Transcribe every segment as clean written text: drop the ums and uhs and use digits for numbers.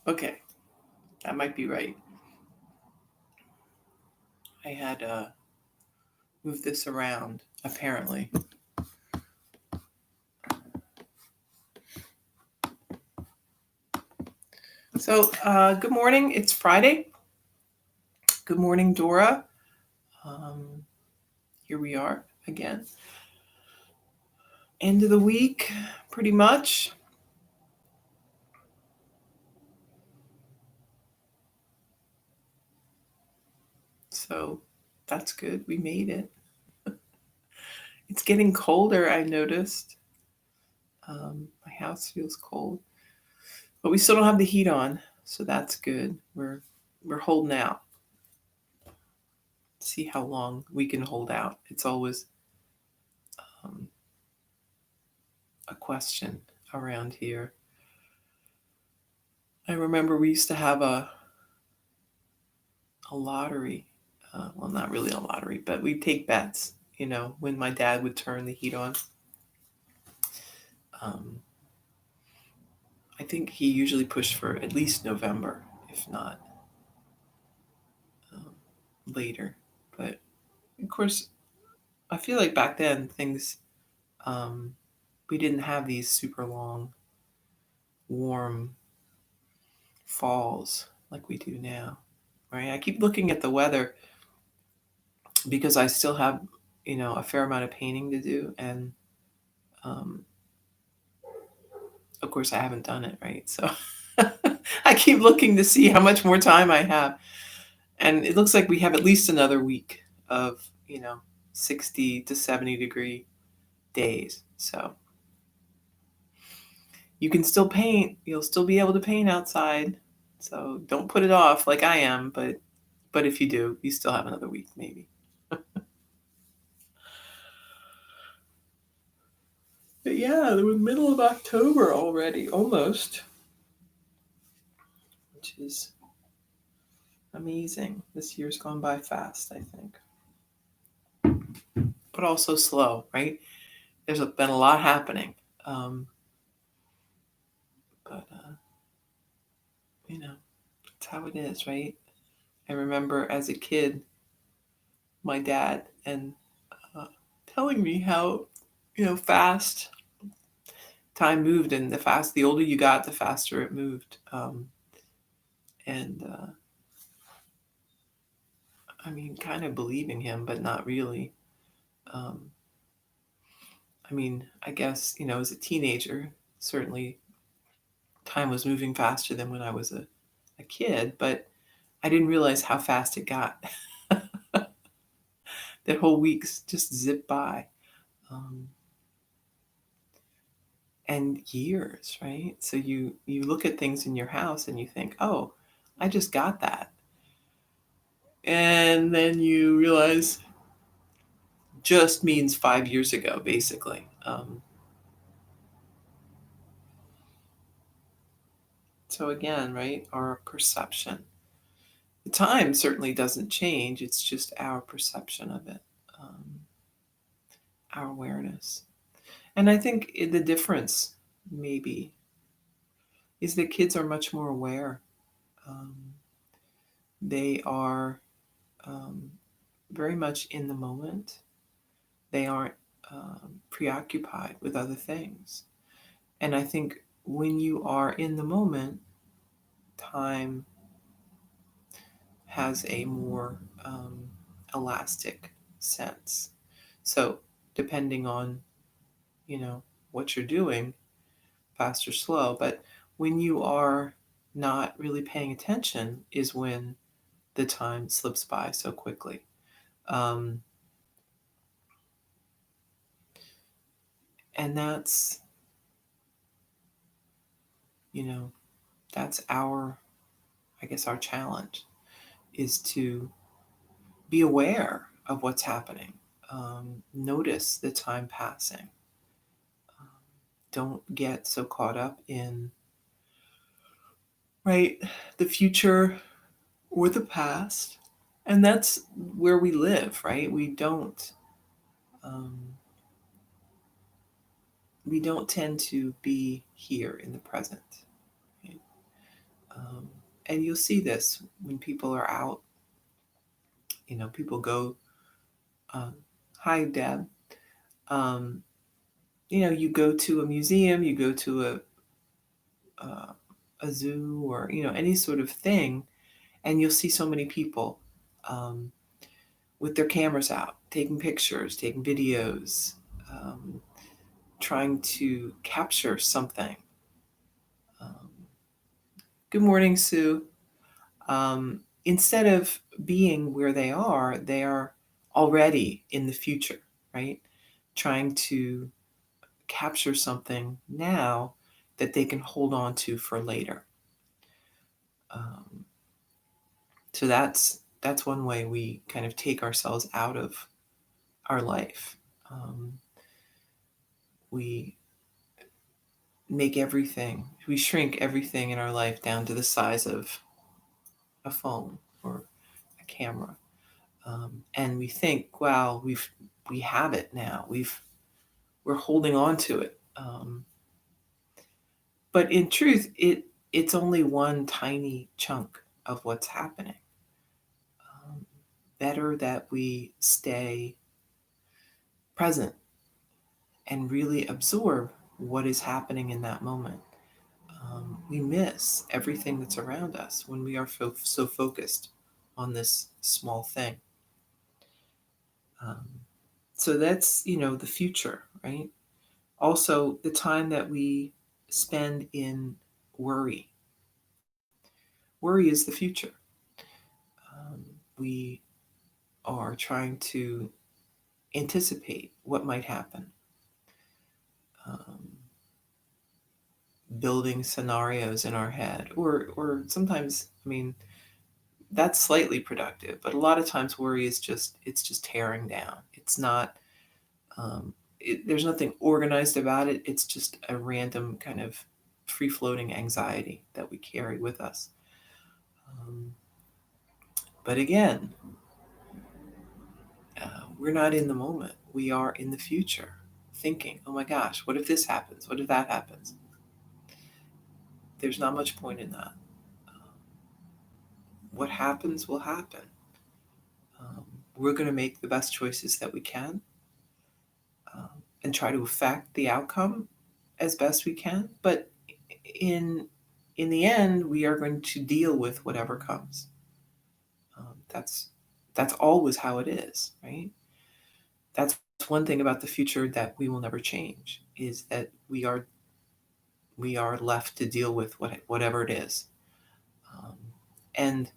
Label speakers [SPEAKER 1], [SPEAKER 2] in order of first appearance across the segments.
[SPEAKER 1] Okay, that might be right. I had moved this around, apparently. So, good morning. It's Friday. Good morning, Dora. Here we are again. End of the week, pretty much. So, that's good. We made it. It's getting colder, I noticed. My house feels cold, but we still don't have the heat on, so that's good. We're holding out. See how long we can hold out. It's always um, a question around here. I remember we used to have a lottery. Well, not really a lottery, but we'd take bets. When my dad would turn the heat on. Um, I think he usually pushed for at least November, if not later. But of course, I feel like back then things we didn't have these super long, warm falls like we do now, right? I keep looking at the weather because I still have, a fair amount of painting to do, and um, of course I haven't done it, right? So I keep looking to see how much more time I have, and it looks like we have at least another week of, 60 to 70-degree days. So you can still paint. You'll still be able to paint outside. So don't put it off like I am, but if you do, you still have another week maybe. But yeah, we're middle of October already, almost, which is amazing. This year's gone by fast, I think, but also slow, right? There's been a lot happening, but that's how it is, right? I remember as a kid, my dad and uh, telling me how fast time moved, and the older you got, the faster it moved. And I mean, kind of believing him, but not really. Um, I mean, I guess, as a teenager, certainly time was moving faster than when I was a kid, but I didn't realize how fast it got. That whole weeks just zipped by. Um, and years, right? So you look at things in your house and you think, oh, I just got that. And then you realize just means 5 years ago, basically. So again, right, our perception. The time certainly doesn't change. It's just our perception of it, our awareness. And I think the difference, maybe, is that kids are much more aware. Um, they are very much in the moment. They aren't preoccupied with other things. And I think when you are in the moment, time has a more elastic sense. So depending on, you know, what you're doing, fast or slow, but when you are not really paying attention is when the time slips by so quickly. Um, and that's, you know, that's I guess our challenge is to be aware of what's happening. Notice the time passing. Don't get so caught up in, right, the future or the past. And that's where we live, right? Um, we don't tend to be here in the present. Right? Um, and you'll see this when people are out. People go, hi, Deb. Um, you go to a museum, you go to uh, a zoo, or any sort of thing, and you'll see so many people um, with their cameras out, taking pictures, taking videos, um, trying to capture something. Um, Good morning, Sue. Instead of being where they are already in the future, right? Trying to capture something now that they can hold on to for later. Um, so that's one way we kind of take ourselves out of our life. We we shrink everything in our life down to the size of a phone or a camera. And we think, wow, we have it now. We're holding on to it. But in truth, it's only one tiny chunk of what's happening. Better that we stay present and really absorb what is happening in that moment. We miss everything that's around us when we are so focused on this small thing. Um, so that's, the future, right? Also, the time that we spend in worry. Worry is the future. Um, we are trying to anticipate what might happen, um, building scenarios in our head, or sometimes, that's slightly productive, but a lot of times worry is just tearing down. It's not. There's nothing organized about it. It's just a random kind of free floating anxiety that we carry with us. Um, but again, we're not in the moment. We are in the future, thinking, oh my gosh, what if this happens? What if that happens? There's not much point in that. What happens will happen. Um, we're going to make the best choices that we can, um, and try to affect the outcome as best we can. But in in the end, we are going to deal with whatever comes. That's always how it is, right? That's one thing about the future that we will never change, is that we are left to deal with whatever it is. Um, and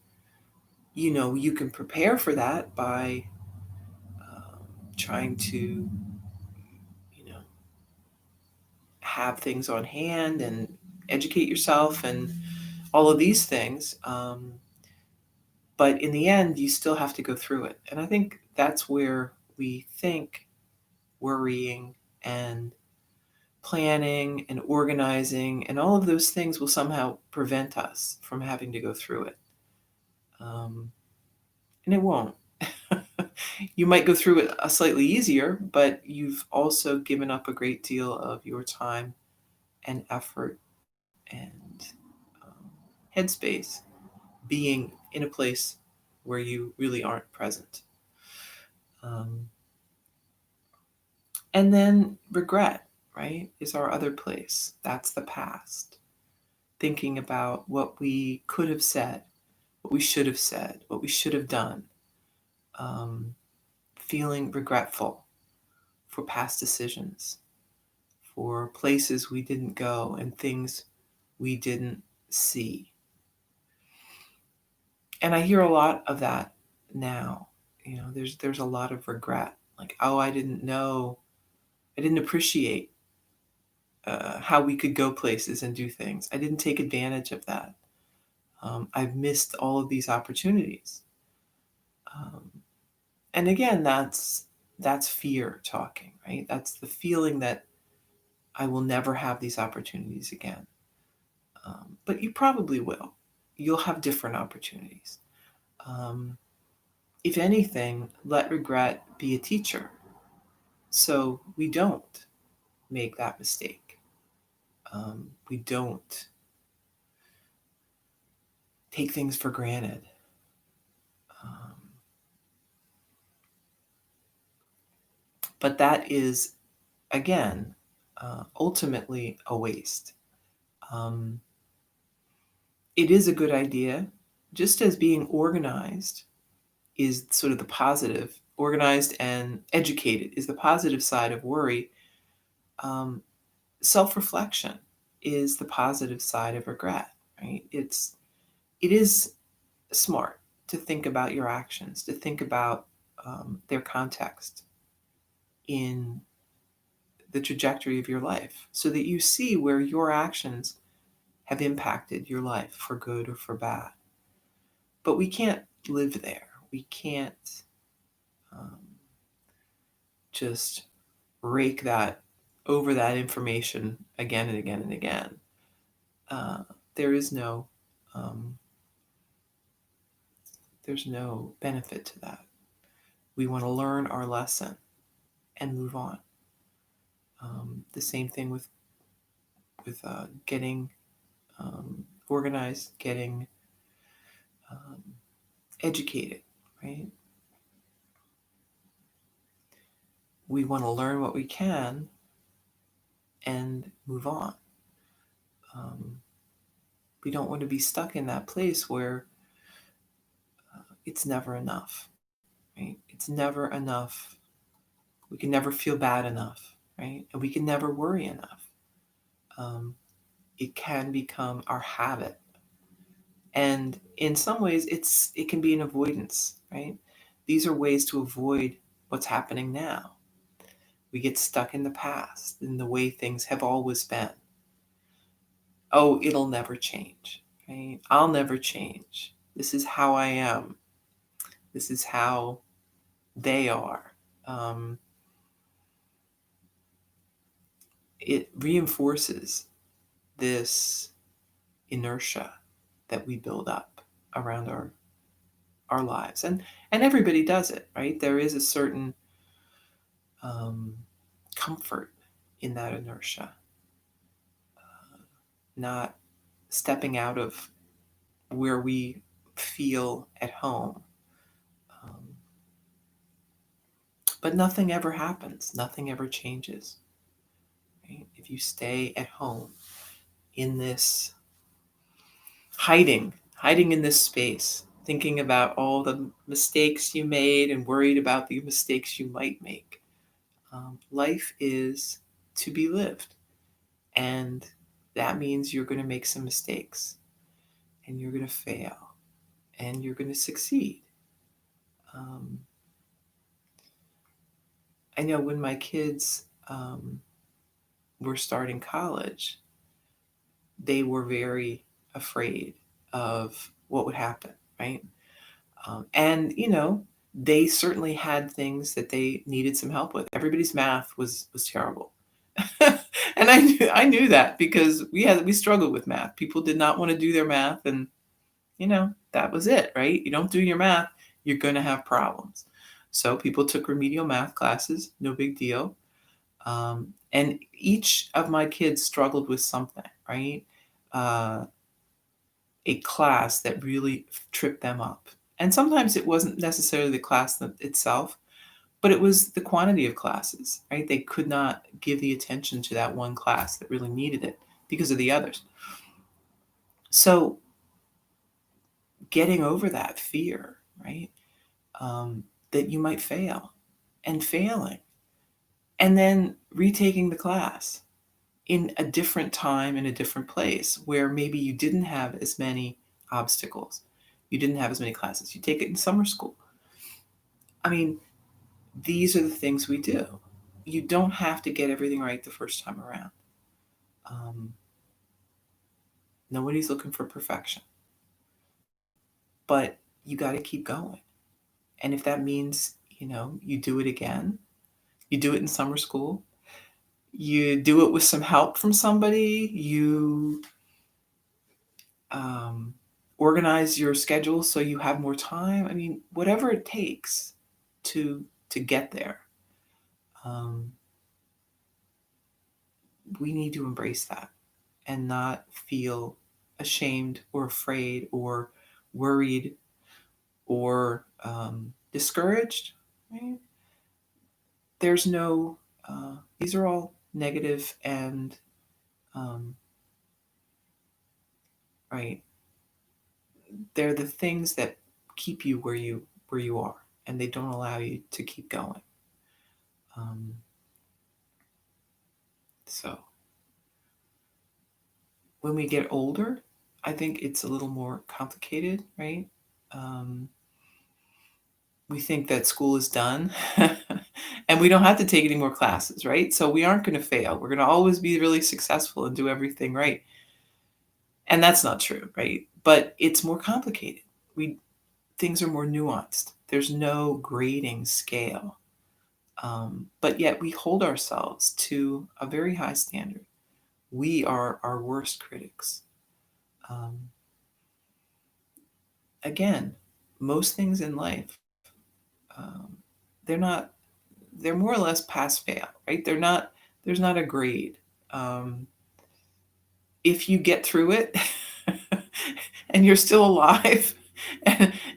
[SPEAKER 1] you can prepare for that by trying to have things on hand and educate yourself and all of these things. But in the end, you still have to go through it. And I think that's where we think worrying and planning and organizing and all of those things will somehow prevent us from having to go through it. And it won't. You might go through it slightly easier, but you've also given up a great deal of your time and effort and headspace being in a place where you really aren't present. Um, and then regret, right, is our other place. That's the past. Thinking about what we could have said, what we should have said, what we should have done. Um, Feeling regretful for past decisions, for places we didn't go and things we didn't see. And I hear a lot of that now. There's a lot of regret. Like, oh, I didn't know, I didn't appreciate how we could go places and do things. I didn't take advantage of that. I've missed all of these opportunities. Um, and again, that's fear talking, right? That's the feeling that I will never have these opportunities again. But you probably will. You'll have different opportunities. Um, if anything, let regret be a teacher, so we don't make that mistake. We don't take things for granted. But that is, again, ultimately a waste. Um, it is a good idea, just as being organized is sort of the positive, organized and educated is the positive side of worry. Um, Self-reflection is the positive side of regret, right? It is smart to think about your actions, to think about their context in the trajectory of your life so that you see where your actions have impacted your life for good or for bad. But we can't live there. We can't um, just rake that over that information again and again and again. Uh, there is no um, there's no benefit to that. We want to learn our lesson and move on. The same thing with getting organized, getting um, educated, right? We want to learn what we can and move on. Um, we don't want to be stuck in that place where it's never enough, right? It's never enough. We can never feel bad enough, right? And we can never worry enough. Um, it can become our habit. And in some ways, it can be an avoidance, right? These are ways to avoid what's happening now. We get stuck in the past, in the way things have always been. Oh, it'll never change, right? I'll never change. This is how I am. This is how they are. Um, it reinforces this inertia that we build up around our lives, and everybody does it, right? There is a certain um, comfort in that inertia, not stepping out of where we feel at home. Um, but nothing ever happens. Nothing ever changes. Right? If you stay at home in this hiding in this space, thinking about all the mistakes you made and worried about the mistakes you might make, life is to be lived. And that means you're going to make some mistakes and you're going to fail and you're going to succeed. Um, I know when my kids were starting college, they were very afraid of what would happen, right? And they certainly had things that they needed some help with. Everybody's math was terrible, and I knew that because we struggled with math. People did not want to do their math, and that was it, right? You don't do your math, you're going to have problems. So people took remedial math classes, no big deal. And each of my kids struggled with something, right? Uh, a class that really tripped them up. And sometimes it wasn't necessarily the class itself, but it was the quantity of classes, right? They could not give the attention to that one class that really needed it because of the others. So getting over that fear, right? That you might fail and failing, and then retaking the class in a different time, in a different place where maybe you didn't have as many obstacles. You didn't have as many classes. You take it in summer school. I mean, these are the things we do. You don't have to get everything right the first time around. Um, Nobody's looking for perfection, but you got to keep going. And if that means, you do it again, you do it in summer school, you do it with some help from somebody, you um, organize your schedule so you have more time. I mean, whatever it takes to get there, um, we need to embrace that and not feel ashamed or afraid or worried or discouraged, right? There's no, these are all negative and, right, they're the things that keep you where you are, and they don't allow you to keep going. Um, so when we get older, I think it's a little more complicated, right? Um, we think that school is done and we don't have to take any more classes, right? So we aren't going to fail. We're going to always be really successful and do everything right. And that's not true, right? But it's more complicated. Things are more nuanced. There's no grading scale. But yet we hold ourselves to a very high standard. We are our worst critics. Um, Again, most things in life, um, they're not, they're more or less pass fail, right? There's not a grade. Um, if you get through it and you're still alive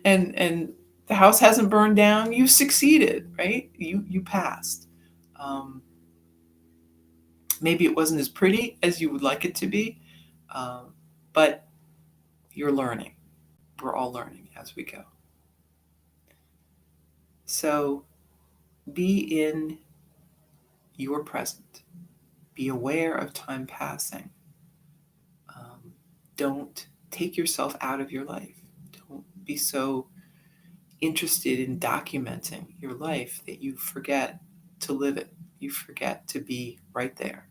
[SPEAKER 1] and, and the house hasn't burned down, you succeeded, right? You passed. Um, Maybe it wasn't as pretty as you would like it to be, um, but you're learning. We're all learning as we go. So be in your present. Be aware of time passing. Don't take yourself out of your life. Don't be so interested in documenting your life that you forget to live it. You forget to be right there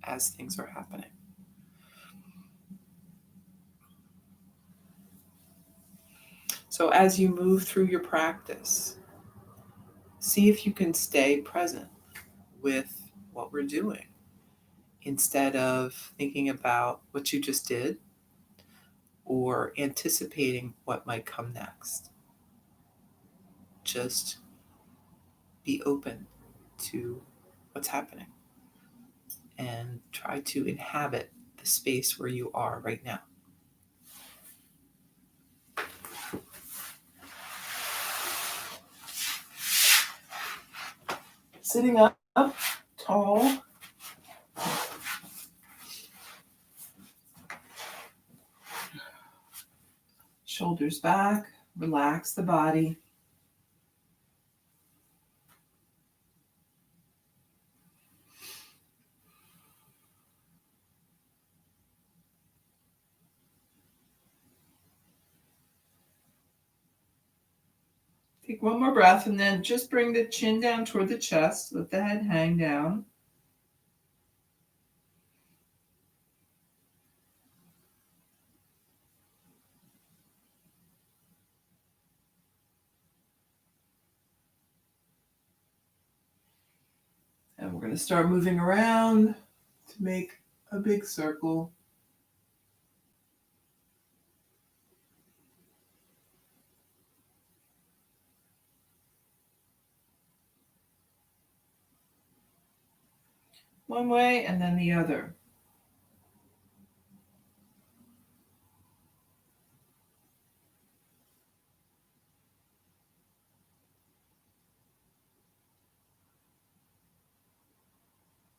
[SPEAKER 1] as things are happening. So as you move through your practice, see if you can stay present with what we're doing instead of thinking about what you just did or anticipating what might come next. Just be open to what's happening and try to inhabit the space where you are right now. Sitting up tall. Shoulders back. Relax the body. Take one more breath and then just bring the chin down toward the chest. Let the head hang down. And we're going to start moving around to make a big circle. One way and then the other.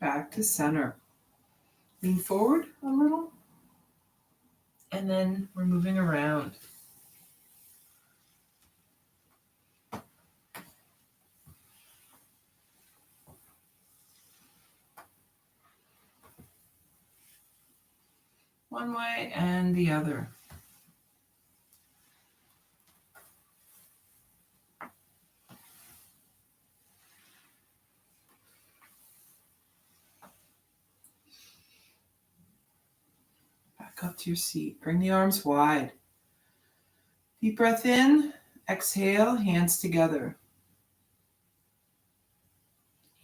[SPEAKER 1] Back to center. Lean forward a little. And then we're moving around. One way and the other. Back up to your seat. Bring the arms wide. Deep breath in. Exhale, hands together.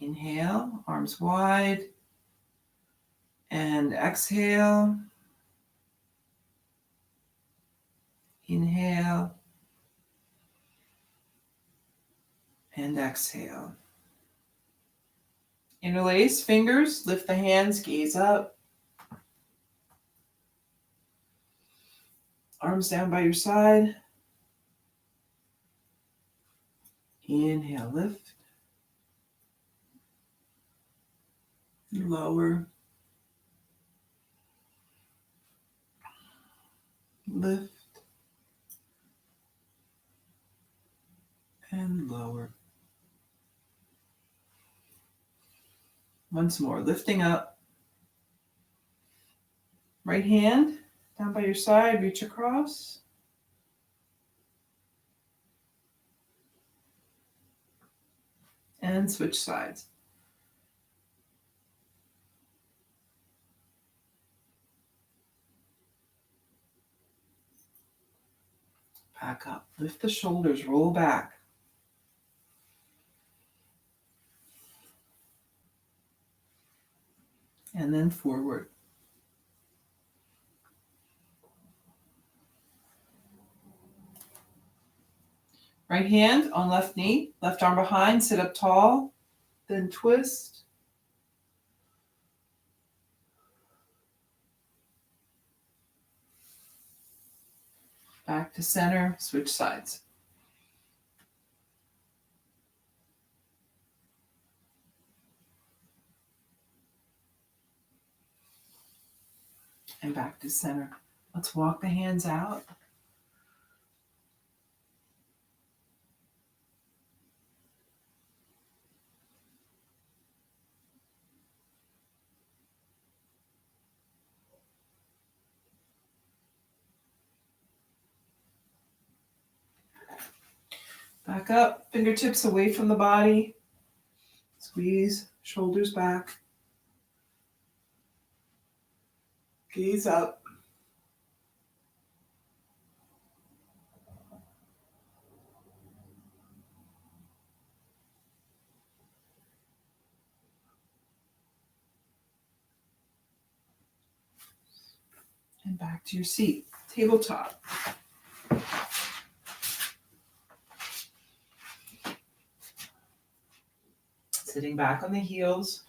[SPEAKER 1] Inhale, arms wide. And exhale. Inhale. And exhale. Interlace fingers, lift the hands, gaze up. Arms down by your side. Inhale, lift. Lower. Lift. And lower. Once more, lifting up. Right hand down by your side, reach across. And switch sides. Back up. Lift the shoulders, roll back. And then forward. Right hand on left knee, left arm behind, sit up tall, then twist. Back to center, switch sides. And back to center. Let's walk the hands out. Back up, fingertips away from the body. Squeeze, shoulders back. Gaze up. And back to your seat. Tabletop. Sitting back on the heels.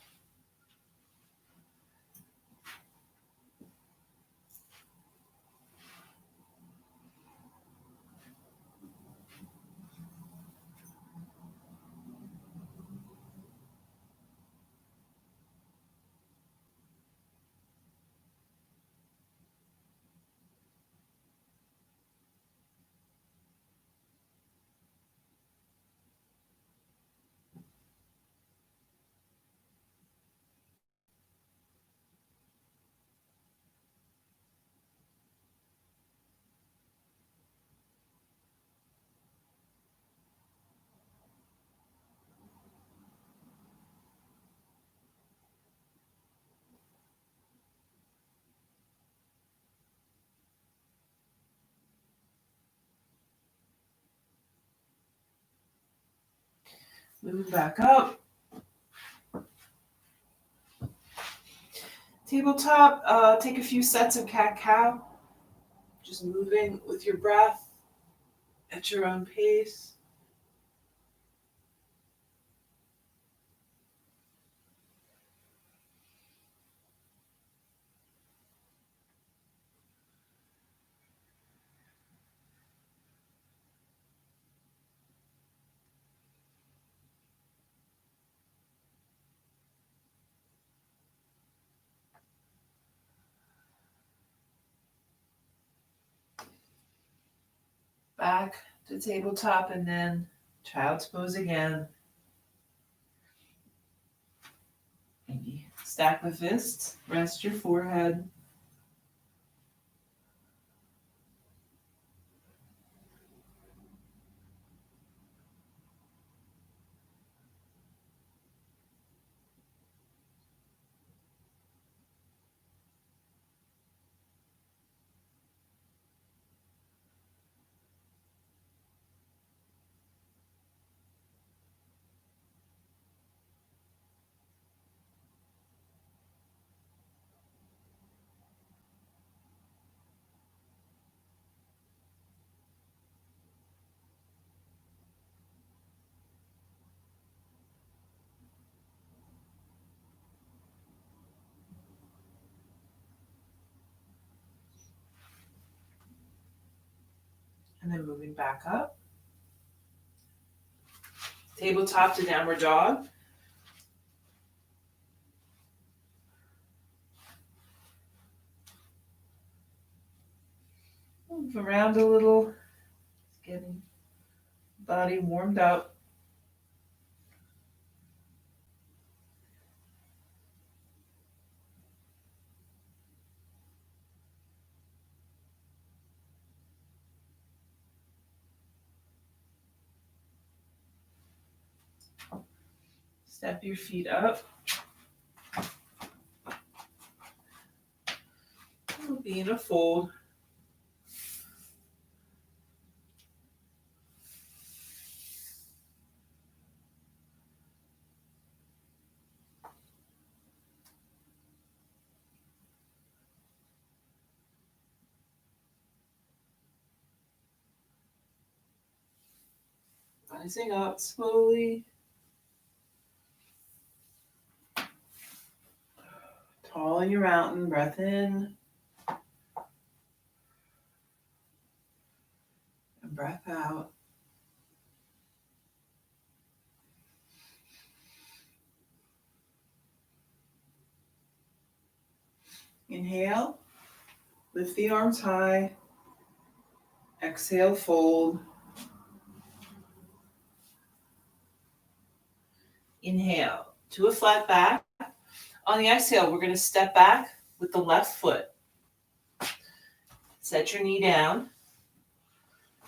[SPEAKER 1] Move back up. Tabletop, take a few sets of cat-cow. Just moving with your breath at your own pace. Back to tabletop and then child's pose again. Maybe stack the fists, rest your forehead. And then moving back up. Tabletop to downward dog. Move around a little, getting body warmed up. Step your feet up. We'll be in a fold. Rising up slowly. Tall in your mountain, breath in. And breath out. Inhale, lift the arms high. Exhale, fold. Inhale to a flat back. On the exhale, we're going to step back with the left foot. Set your knee down,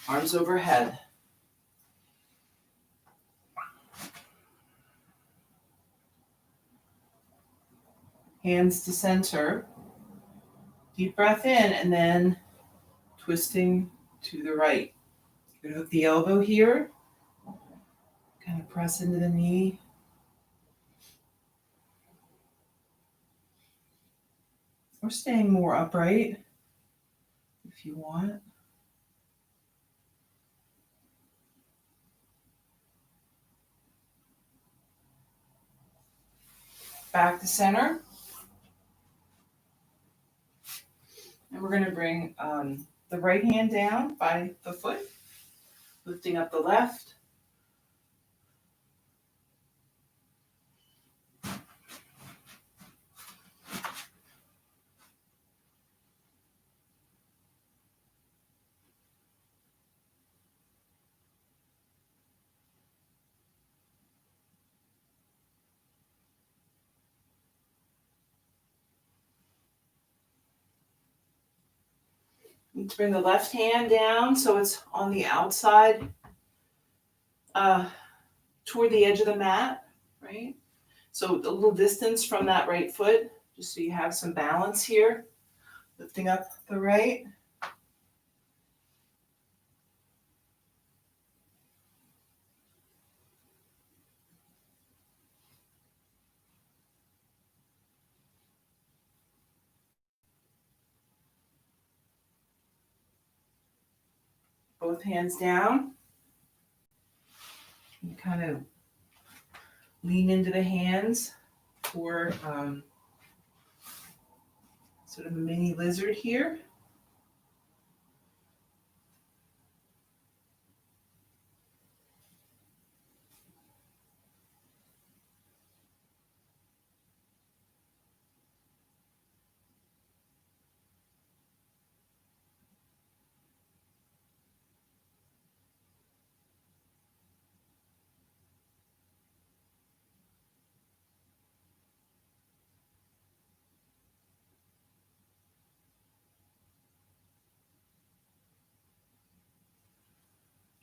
[SPEAKER 1] arms overhead. Hands to center. Deep breath in and then twisting to the right. You're going to hook the elbow here. Kind of press into the knee. Or staying more upright if you want. Back to center. And we're going to bring the right hand down by the foot, lifting up the left. Let's bring the left hand down so it's on the outside, toward the edge of the mat, right? So a little distance from that right foot, just so you have some balance here. Lifting up the right. Both hands down. You kind of lean into the hands for sort of a mini lizard here.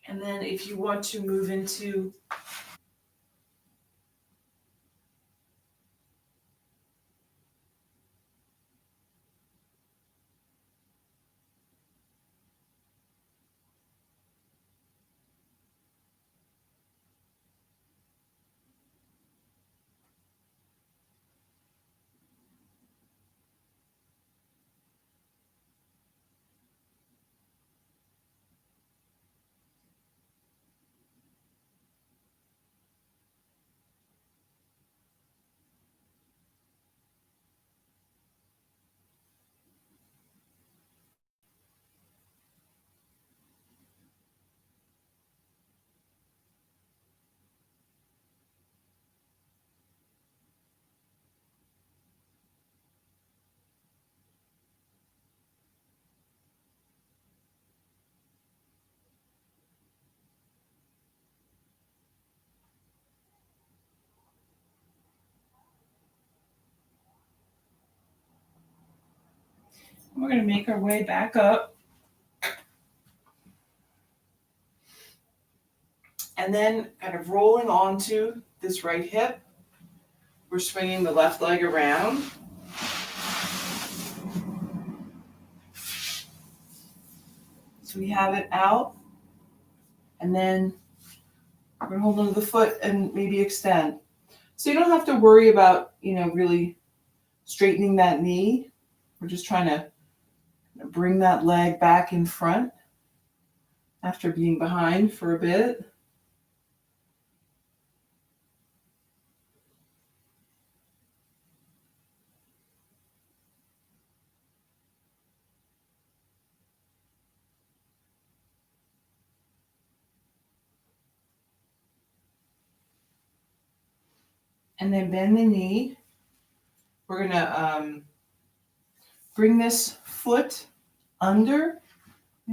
[SPEAKER 1] And then if you want to move into We're going to make our way back up. And then kind of rolling onto this right hip, we're swinging the left leg around. So we have it out. And then we're going to hold onto the foot and maybe extend. So you don't have to worry about, really straightening that knee. We're just trying to bring that leg back in front after being behind for a bit. And then bend the knee. We're going to bring this foot under.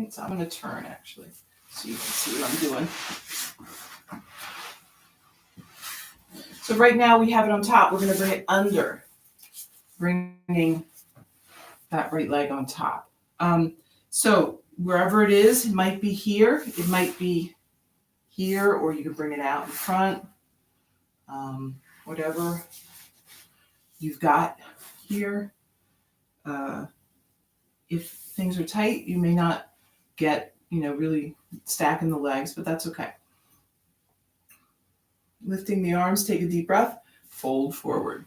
[SPEAKER 1] So I'm going to turn actually so you can see what I'm doing. So right now we have it on top. We're going to bring it under, bringing that right leg on top. So wherever it is, it might be here, it might be here, or you can bring it out in front. Whatever you've got here. If things are tight, you may not get, really stacking the legs, but that's okay. Lifting the arms, take a deep breath, fold forward.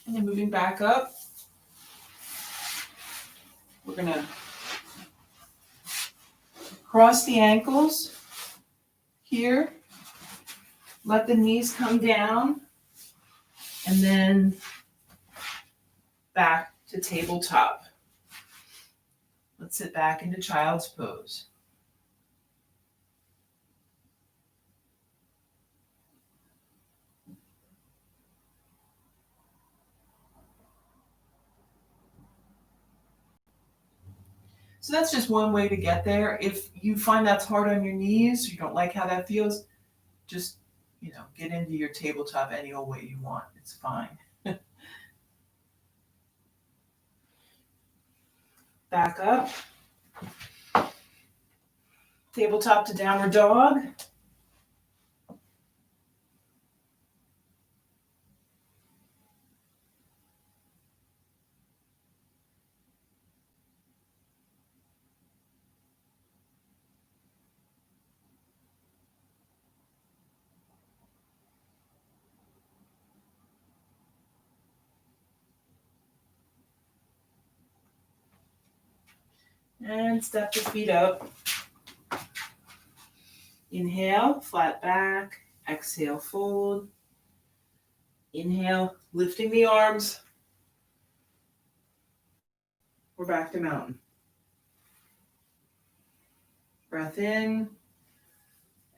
[SPEAKER 1] And then moving back up, we're going to cross the ankles here, let the knees come down, and then back to tabletop. Let's sit back into child's pose. So that's just one way to get there. If you find that's hard on your knees, you don't like how that feels, just, get into your tabletop any old way you want. It's fine. Back up. Tabletop to downward dog. And step the feet up. Inhale, flat back. Exhale, fold. Inhale, lifting the arms. We're back to mountain. Breath in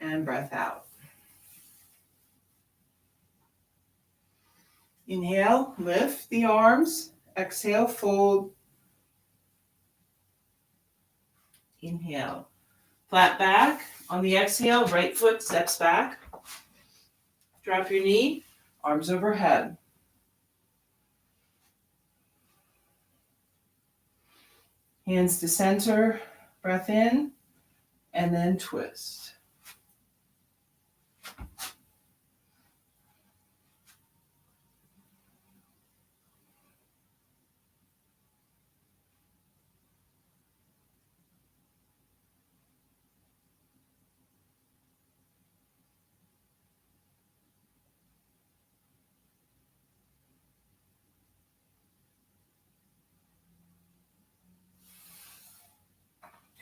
[SPEAKER 1] and breath out. Inhale, lift the arms. Exhale, fold. Inhale, flat back. On the exhale, right foot steps back. Drop your knee, arms overhead. Hands to center, breath in, and then twist.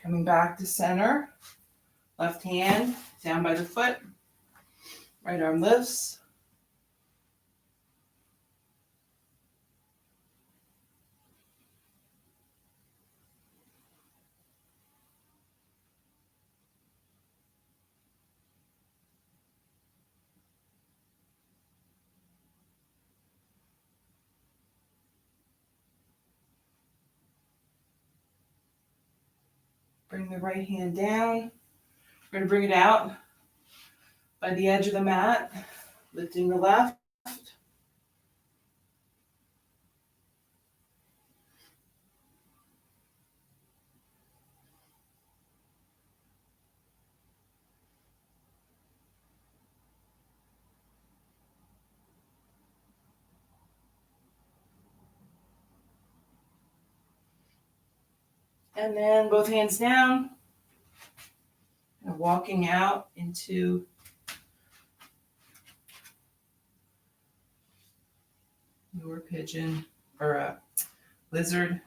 [SPEAKER 1] Coming back to center, left hand down by the foot, right arm lifts. Bring the right hand down. We're going to bring it out by the edge of the mat, lifting the left. And then both hands down. And walking out into your pigeon or a lizard.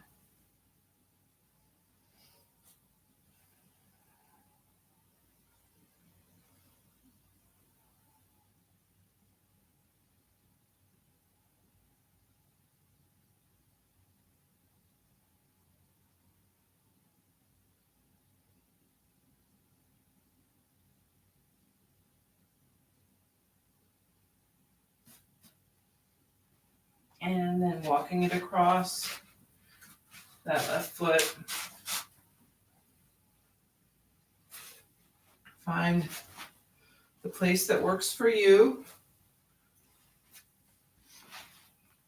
[SPEAKER 1] And then walking it across that left foot. Find the place that works for you.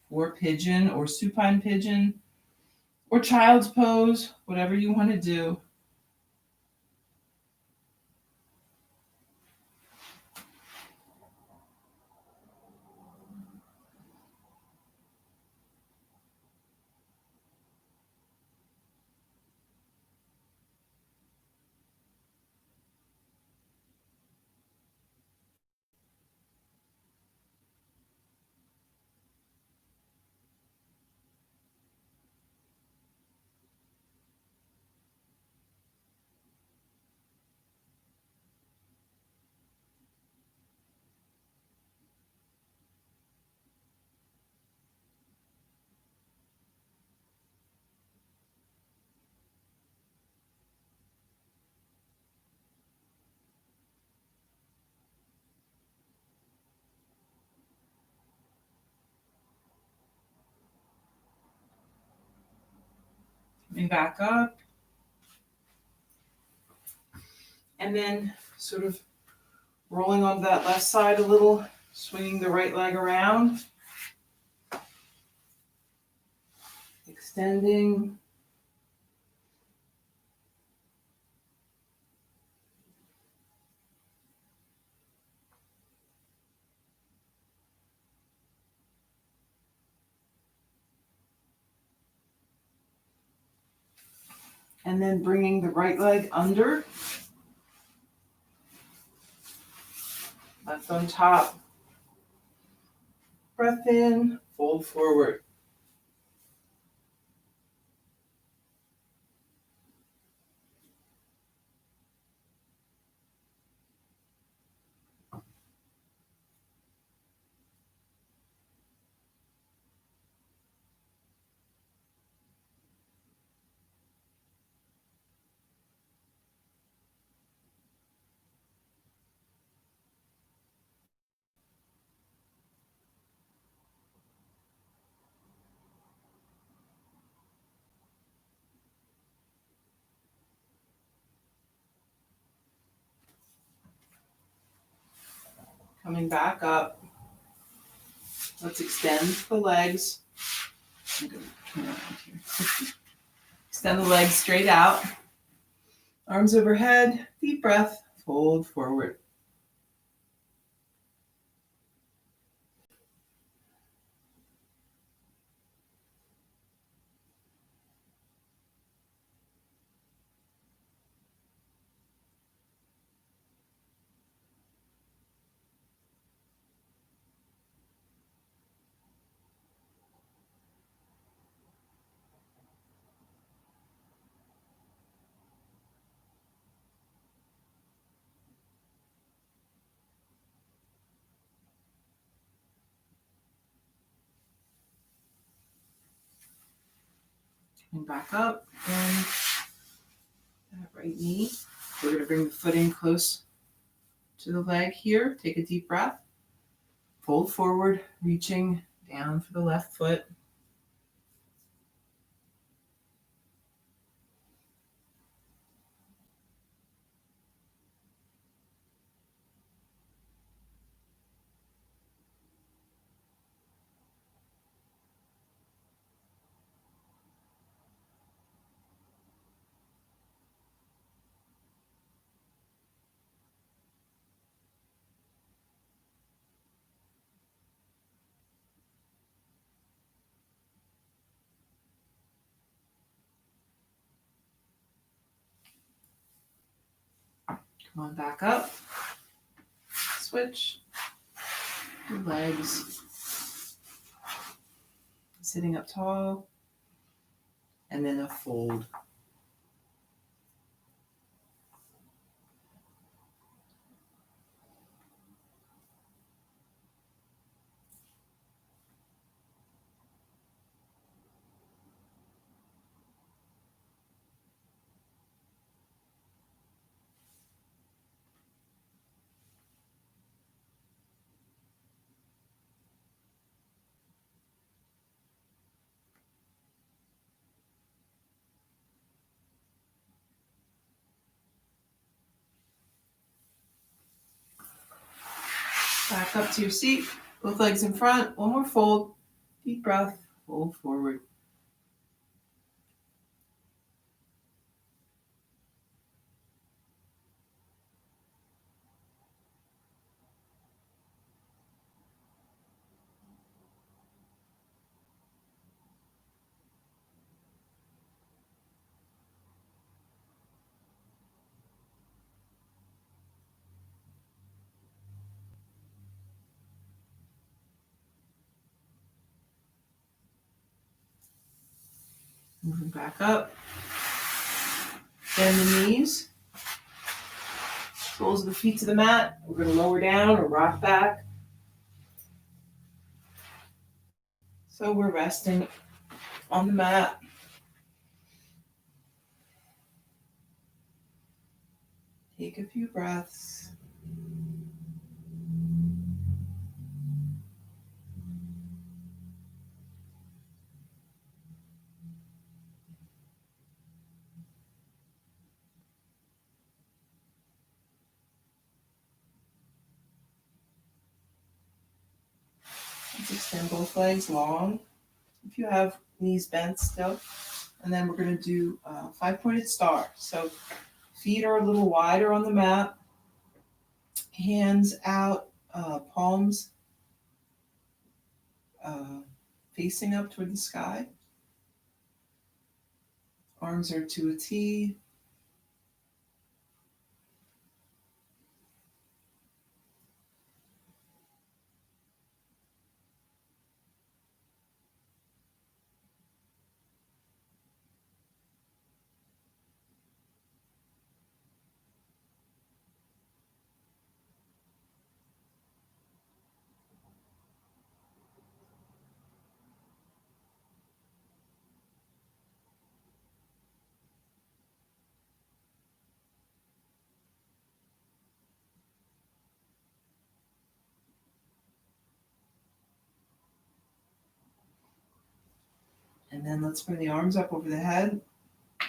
[SPEAKER 1] Or pigeon or supine pigeon or child's pose, whatever you want to do. Coming back up. And then sort of rolling onto that left side a little, swinging the right leg around. Extending. And then bringing the right leg under. Left on top. Breath in, fold forward. Coming back up. Let's extend the legs. I'm going to turn around here. Extend the legs straight out. Arms overhead. Deep breath. Fold forward. And back up. And that right knee. We're going to bring the foot in close to the leg here. Take a deep breath. Fold forward, reaching down for the left foot. Come on back up. Switch. Your legs. Sitting up tall. And then a fold. Back up to your seat. Both legs in front. One more fold. Deep breath. Fold forward. Moving back up. Bend the knees. Soles of the feet to the mat. We're going to lower down or rock back. So we're resting on the mat. Take a few breaths. Let's extend both legs long. If you have knees bent still. And then we're going to do a 5-pointed star. So feet are a little wider on the mat. Hands out, palms facing up toward the sky. Arms are to a T. And then let's bring the arms up over the head.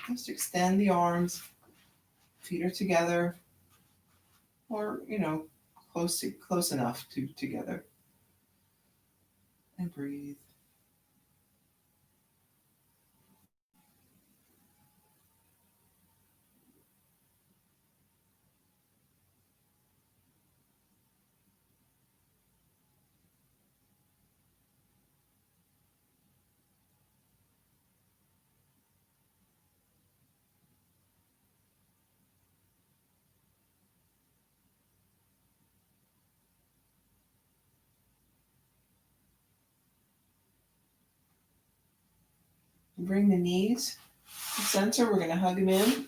[SPEAKER 1] Just extend the arms. Feet are together. Or, close enough to together. And breathe. Bring the knees to the center. We're going to hug them in.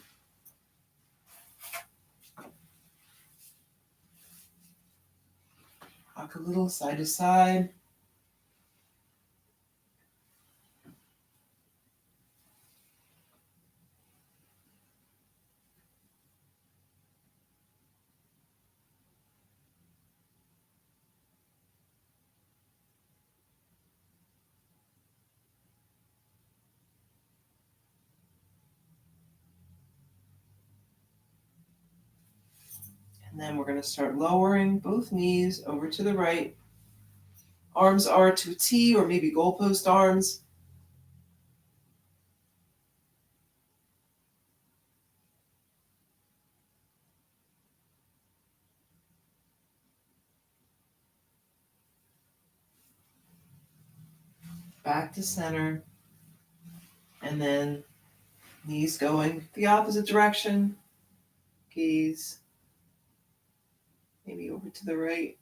[SPEAKER 1] Rock a little side to side. And then we're going to start lowering both knees over to the right. Arms are to a T or maybe goalpost arms. Back to center. And then knees going the opposite direction. Gaze Maybe over to the right.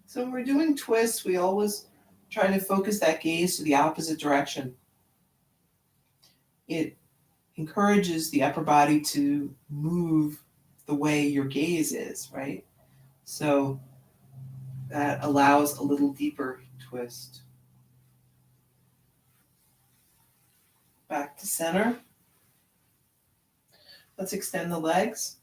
[SPEAKER 1] So when we're doing twists, we always try to focus that gaze to the opposite direction. It encourages the upper body to move the way your gaze is, right? So that allows a little deeper twist. Back to center. Let's extend the legs.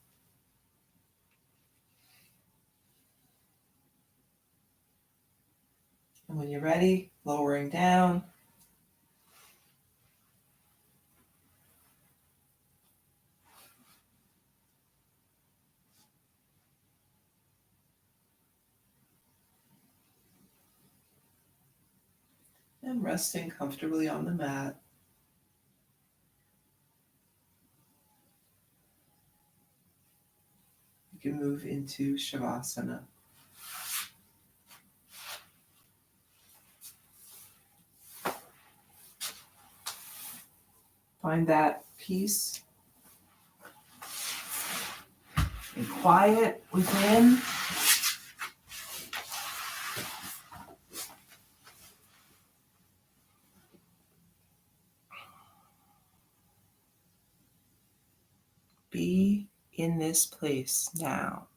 [SPEAKER 1] And when you're ready, lowering down. And resting comfortably on the mat. You can move into Shavasana. Find that peace and quiet within. Be in this place now.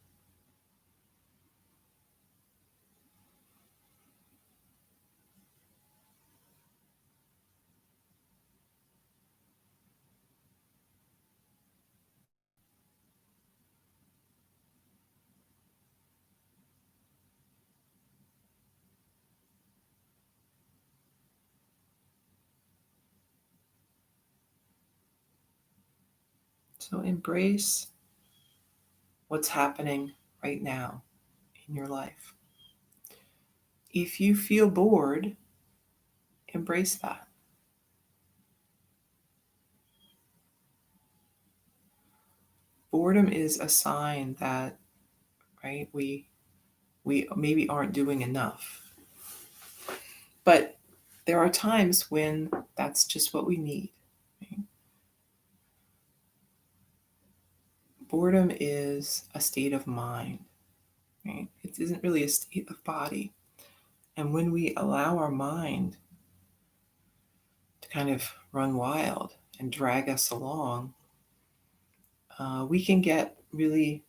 [SPEAKER 1] So embrace what's happening right now in your life. If you feel bored, embrace that. Boredom is a sign that, right, we maybe aren't doing enough. But there are times when that's just what we need. Right? Boredom is a state of mind. Right? It isn't really a state of body. And when we allow our mind to kind of run wild and drag us along, we can get really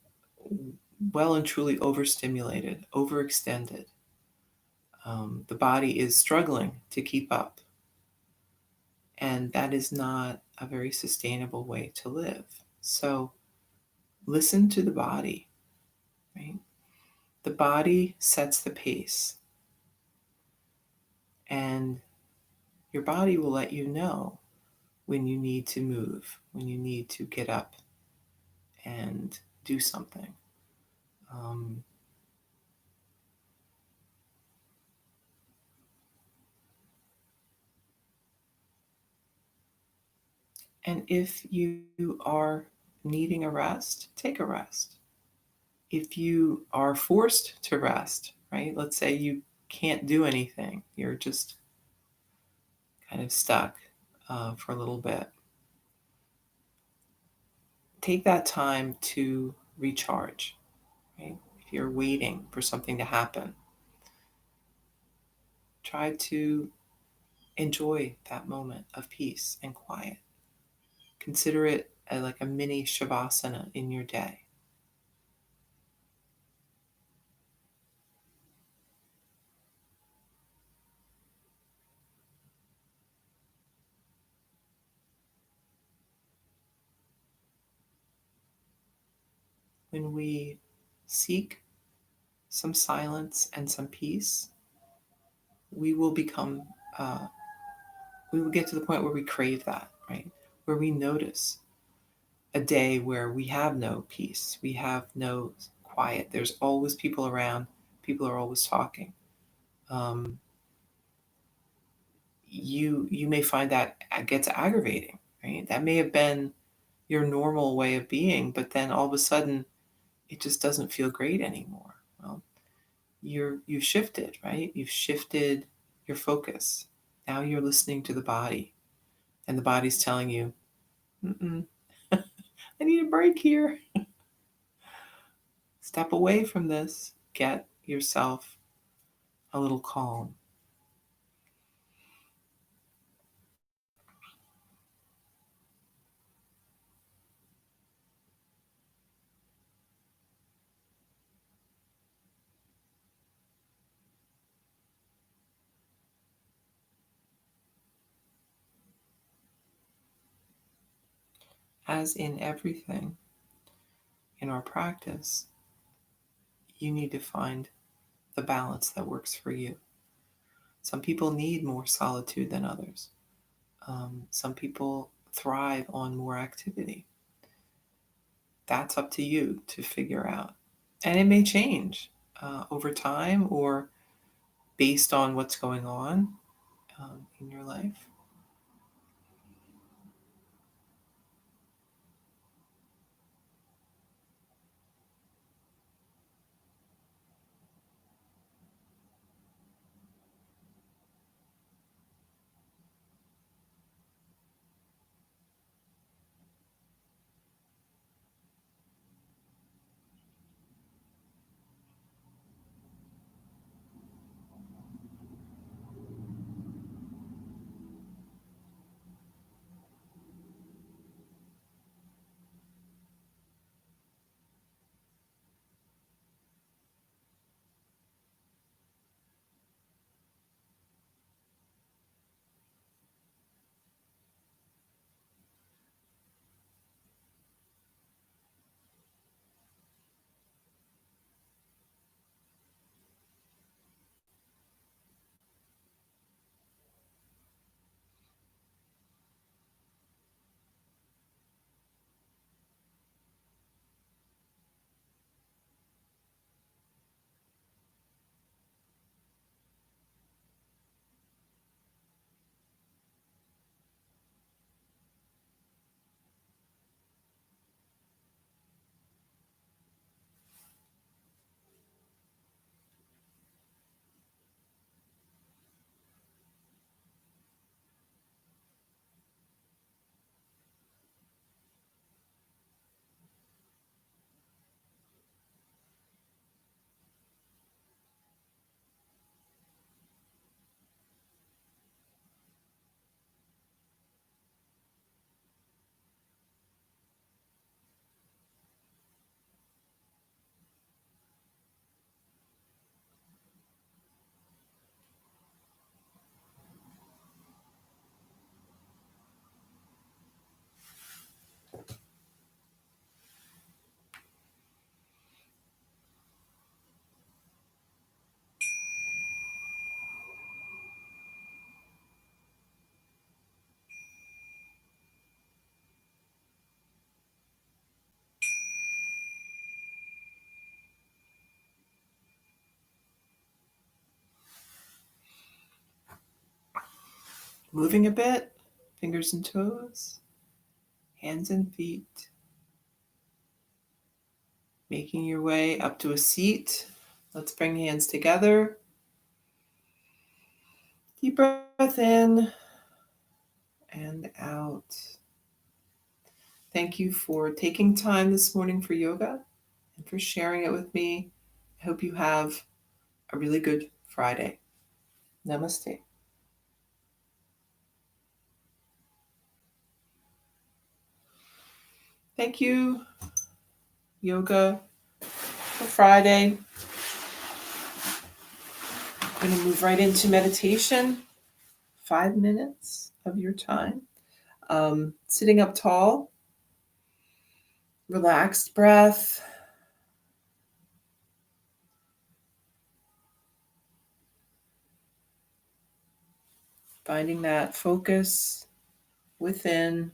[SPEAKER 1] well and truly overstimulated, overextended. The body is struggling to keep up. And that is not a very sustainable way to live. So listen to the body, right? The body sets the pace. And your body will let you know when you need to move, when you need to get up and do something. Um, and if you are needing a rest, take a rest. If you are forced to rest, right? Let's say you can't do anything, you're just kind of stuck for a little bit. Take that time to recharge, right? If you're waiting for something to happen, try to enjoy that moment of peace and quiet. Consider it like a mini Shavasana in your day. When we seek some silence and some peace, we will become, we will get to the point where we crave that, right? Where we notice a day where we have no peace, we have no quiet. There's always people around, people are always talking. Um, you may find that gets aggravating, right? That may have been your normal way of being, but then all of a sudden it just doesn't feel great anymore. Well, you've shifted, right? You've shifted your focus. Now you're listening to the body, and the body's telling you, mm-mm, I need a break here. Step away from this. Get yourself a little calm. As in everything in our practice, you need to find the balance that works for you. Some people need more solitude than others. Some people thrive on more activity. That's up to you to figure out. And it may change over time or based on what's going on in your life. Moving a bit, fingers and toes, hands and feet, making your way up to a seat. Let's bring hands together. Deep breath in and out. Thank you for taking time this morning for yoga and for sharing it with me. I hope you have a really good Friday. Namaste. Thank you, yoga, for Friday. I'm going to move right into meditation. 5 minutes of your time. Sitting up tall, relaxed breath. Finding that focus within.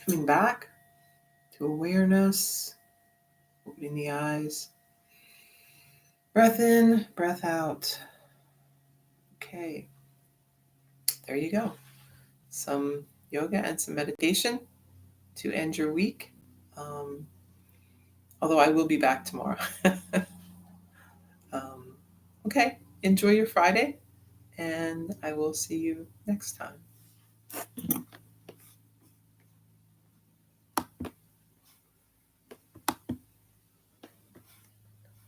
[SPEAKER 1] coming back to awareness, opening the eyes. Breath in, breath out. Okay, there you go. Some yoga and some meditation to end your week. Although I will be back tomorrow. Okay, enjoy your Friday, and I will see you next time.